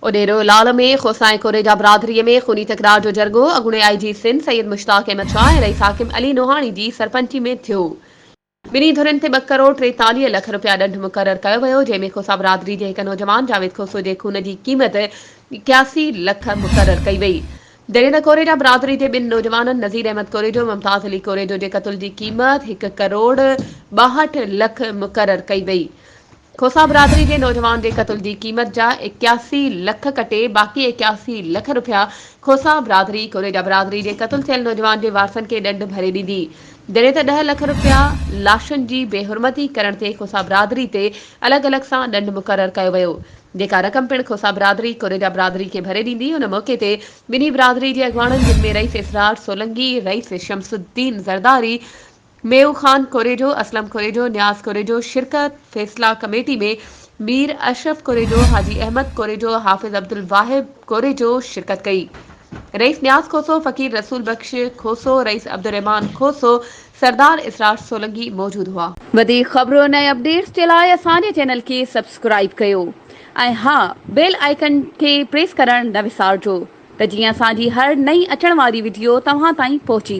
उडेरो लाल में खोसाए कोरेजा बिरादरी में खूनी तकरार जो जरगो अगुणे IG सिंध सैयद मुश्ताक अहमद शाह ऐं रईस हाकिम अली नोहानी जी सरपंची में थियो। बिनी धुरनि ते 2 करोड़ 43 लख रुपया ॾंढ मुक़ररु कयो वियो, जंहिंमें खोसा बिरादरी जे हिक नौजवान जावेद खोसो जे खून जी क़ीमत 81 लख मुक़ररु कई वई। जॾहिं त कोरेजा बिरादरी जे 2 नौजवाननि नज़ीर अहमद कोरेजो मुमताज़ अली कोरेजो जे क़त्ल जी क़ीमत 1 करोड़ 62 लख मुक़ररु कई वई। खोसा बिरादरी के नौजवान के कत्ल की कीमत जा 81 लख कटे बाकी 81 लख रुपया खोसा बिरादरी कोरेजा बिरादरी के कत्ल थियल नौजवान के वारसन के ॾंढ भरे ॾींदी। जॾहिं त 10 लख रुपया लाशुनि जी बेहुरमती करण ते खोसा बिरादरी ते अलॻि अलॻि सां ॾंढ मुक़ररु कयो वियो, जेका रक़म पिणु खोसा बिरादरी कोरेजा बिरादरी खे भरे ॾींदी। उन मौक़े ते ॿिन्ही बिरादरी जे अॻवाननि जिन में रईस इसरार सोलंकी, रईस शमसुद्दीन ज़रदारी, मेऊ खान कोरेजो, असलम कोरेजो, न्याज कोरेजो शिरकत, फैसला कमेटी में मीर अशरफ कोरेजो, हाजी अहमद कोरेजो, हाफिज अब्दुल वाहिब कोरेजो शिरकत कई। रईस न्याज खोसो, फकीर रसूल बख्श खोसो, रईस अब्दुलरहमान खोसो, सरदार इसरार सोलंकी मौजूद हुआ। वधीक ख़बरों ऐं अपडेट्स जे लाइ असांजे चैनल खे सब्सक्राइब कयो ऐं हाँ, बेल आइकन खे प्रेस करण न विसारजो त जीअं असांजी हर नई अचण वारी वीडियो तव्हां ताईं पहुची